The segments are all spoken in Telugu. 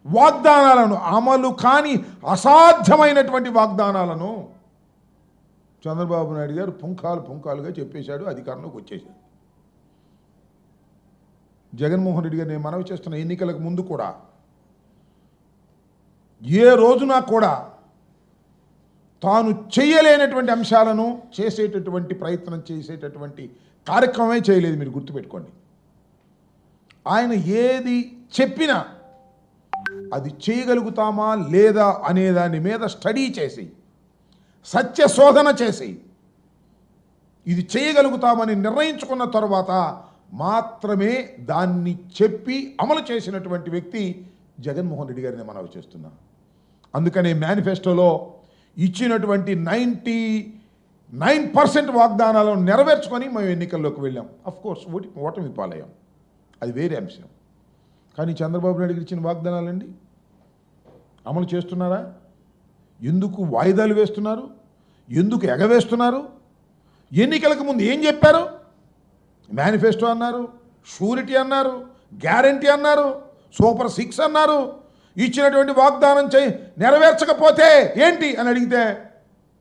వాగ్దానాలను అమలు కాని అసాధ్యమైనటువంటి వాగ్దానాలను చంద్రబాబు నాయుడు గారు పుంఖాలుగా చెప్పేశాడు, అధికారంలోకి వచ్చేశాడు. జగన్మోహన్ రెడ్డి గారు నేను మనవి చేస్తున్న ఎన్నికలకు ముందు కూడా ఏ రోజున కూడా తాను చేయలేనటువంటి అంశాలను చేసేటటువంటి ప్రయత్నం చేసేటటువంటి కార్యక్రమమే చేయలేదు. మీరు గుర్తుపెట్టుకోండి. ఆయన ఏది చెప్పినా అది చేయగలుగుతామా లేదా అనే దాని మీద స్టడీ చేసి సత్య శోధన చేసి ఇది చేయగలుగుతామని నిర్ణయించుకున్న తర్వాత మాత్రమే దాన్ని చెప్పి అమలు చేసినటువంటి వ్యక్తి జగన్మోహన్ రెడ్డి గారిని మనవి చేస్తున్నా. అందుకనే మేనిఫెస్టోలో ఇచ్చినటువంటి 99% వాగ్దానాలను నెరవేర్చుకొని మేము ఎన్నికల్లోకి వెళ్ళాం. అఫ్కోర్స్ ఓటమి పాలయ్యాం, అది వేరే అంశం. కానీ చంద్రబాబు నాయుడు ఇచ్చిన వాగ్దానాలండి అమలు చేస్తున్నారా? ఎందుకు వాయిదాలు వేస్తున్నారు? ఎందుకు ఎగవేస్తున్నారు? ఎన్నికలకు ముందు ఏం చెప్పారు? మేనిఫెస్టో అన్నారు, షూరిటీ అన్నారు, గ్యారంటీ అన్నారు, సూపర్ 6 అన్నారు. ఇచ్చినటువంటి వాగ్దానం నెరవేర్చకపోతే ఏంటి అని అడిగితే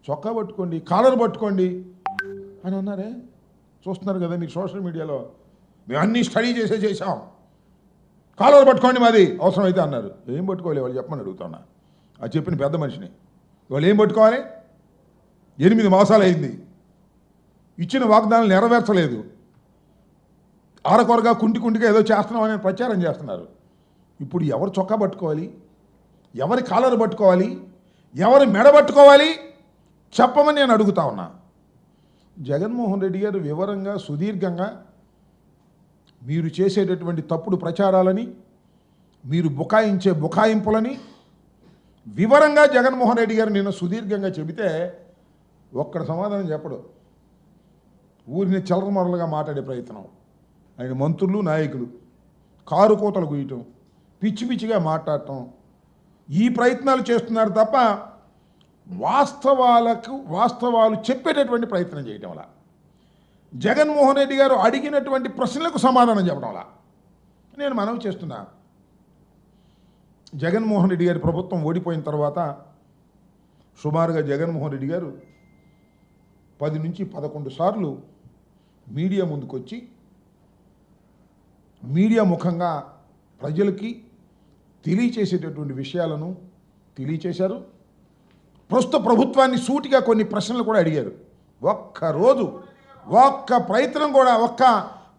చొక్కా పట్టుకోండి, కాలర్ పట్టుకోండి అని అన్నారే. చూస్తున్నారు కదా మీరు సోషల్ మీడియాలో. మేము అన్నీ స్టడీ చేసాం, కాలర్ పట్టుకోండి మాది అవసరమైతే అన్నారు. ఏం పట్టుకోవాలి వాళ్ళు చెప్పమని అడుగుతున్నా. అది చెప్పిన పెద్ద మనిషిని. వాళ్ళు ఏం పట్టుకోవాలి? 8 మాసాలు అయింది, ఇచ్చిన వాగ్దానాలు నెరవేర్చలేదు, ఆరకొరగా కుంటిగా ఏదో చేస్తున్నామని ప్రచారం చేస్తున్నారు. ఇప్పుడు ఎవరు చొక్కా పట్టుకోవాలి, ఎవరి కాలర్ పట్టుకోవాలి, ఎవరి మెడ పట్టుకోవాలి చెప్పమని నేను అడుగుతా ఉన్నా. జగన్మోహన్ రెడ్డి గారు వివరంగా సుదీర్ఘంగా మీరు చేసేటటువంటి తప్పుడు ప్రచారాలని, మీరు బుకాయించే బుకాయింపులని వివరంగా జగన్మోహన్ రెడ్డి గారు నిన్న సుదీర్ఘంగా చెబితే ఒక్కడ సమాధానం చెప్పడు. ఊరిని చిల్లరమరలుగా మాట్లాడే ప్రయత్నం, ఆయన మంత్రులు నాయకులు కారు కోతలు గుయ్యటం, పిచ్చిగా మాట్లాడటం, ఈ ప్రయత్నాలు చేస్తున్నారు తప్ప వాస్తవాలు చెప్పేటటువంటి ప్రయత్నం చేయటం వల్ల, జగన్మోహన్ రెడ్డి గారు అడిగినటువంటి ప్రశ్నలకు సమాధానం చెప్పడం వల్ల నేను మనవి చేస్తున్నా. జగన్మోహన్ రెడ్డి గారి ప్రభుత్వం ఓడిపోయిన తర్వాత సుమారుగా జగన్మోహన్ రెడ్డి గారు 10 నుంచి 11 సార్లు మీడియా ముందుకొచ్చి మీడియా ముఖంగా ప్రజలకి తెలియచేసేటటువంటి విషయాలను తెలియచేశారు. ప్రస్తుత ప్రభుత్వాన్ని సూటిగా కొన్ని ప్రశ్నలు కూడా అడిగారు. ఒక్క ప్రయత్నం కూడా, ఒక్క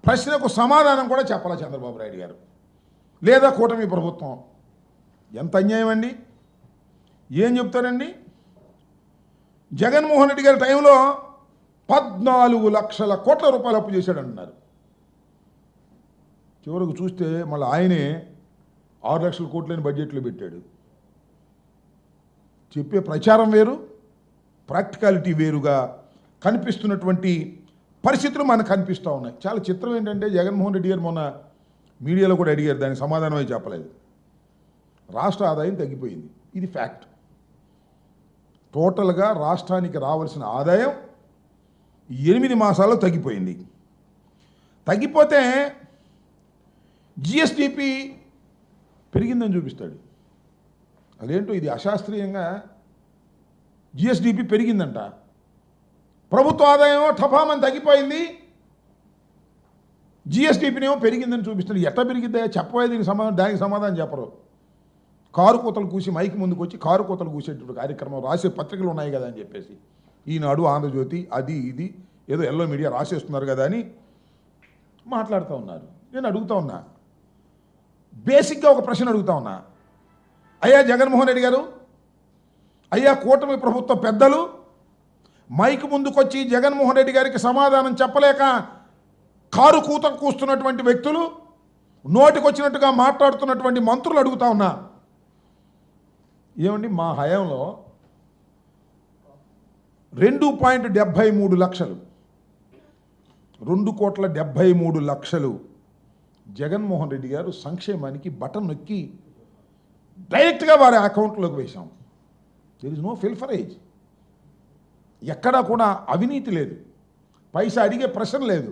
ప్రశ్నకు సమాధానం కూడా చెప్పాల చంద్రబాబు నాయుడు గారు లేదా కూటమి ప్రభుత్వం. ఎంత అన్యాయం అండి! ఏం చెప్తారండి? జగన్మోహన్ రెడ్డి గారి టైంలో 14 లక్షల కోట్ల రూపాయలు అప్పు చేశాడంటున్నారు. చివరకు చూస్తే మళ్ళీ ఆయనే 6 లక్షల కోట్లని బడ్జెట్లో పెట్టాడు. చెప్పే ప్రచారం వేరు, ప్రాక్టికాలిటీ వేరుగా కనిపిస్తున్నటువంటి పరిస్థితులు మనకు కనిపిస్తూ ఉన్నాయి. చాలా చిత్రం ఏంటంటే జగన్మోహన్ రెడ్డి గారు మొన్న మీడియాలో కూడా అడిగారు, దానికి సమాధానమే చెప్పలేదు. రాష్ట్ర ఆదాయం తగ్గిపోయింది, ఇది ఫ్యాక్ట్. టోటల్గా రాష్ట్రానికి రావాల్సిన ఆదాయం 8 మాసాల్లో తగ్గిపోయింది. తగ్గిపోతే జిఎస్డిపి పెరిగిందని చూపిస్తాడు. అదేంటో ఇది అశాస్త్రీయంగా జిఎస్డిపి పెరిగిందంట, ప్రభుత్వ ఆదాయం టపామని తగ్గిపోయింది, జిఎస్డిపినేమో పెరిగిందని చూపిస్తాడు. ఎట్లా పెరిగిద్దా చెప్పబోయే దానికి సమాధానం చెప్పరు. కారు కోతలు కూసి మైకి ముందుకు వచ్చి కారు కోతలు కూసేటువంటి కార్యక్రమం రాసే పత్రికలు ఉన్నాయి కదా అని చెప్పేసి ఈనాడు, ఆంధ్రజ్యోతి, అది ఇది ఏదో ఎల్లో మీడియా రాసేస్తున్నారు కదా అని మాట్లాడుతూ ఉన్నారు. నేను అడుగుతా ఉన్నా, బేసిక్గా ఒక ప్రశ్న అడుగుతా ఉన్నా. అయ్యా జగన్మోహన్ రెడ్డి గారు, అయ్యా కూటమి ప్రభుత్వ పెద్దలు, మైక్ ముందుకొచ్చి జగన్మోహన్ రెడ్డి గారికి సమాధానం చెప్పలేక కారు కూత కూస్తున్నటువంటి వ్యక్తులు, నోటికొచ్చినట్టుగా మాట్లాడుతున్నటువంటి మంత్రులు అడుగుతా ఉన్నా, ఏమండి మా హయాంలో 2.73 లక్షలు 2,73,00,000 జగన్మోహన్ రెడ్డి గారు సంక్షేమానికి బటన్ నొక్కి డైరెక్ట్గా వారి అకౌంట్లోకి వేశాం. There is no pilferage. ఎక్కడా కూడా అవినీతి లేదు, పైసా అడిగే ప్రశ్న లేదు.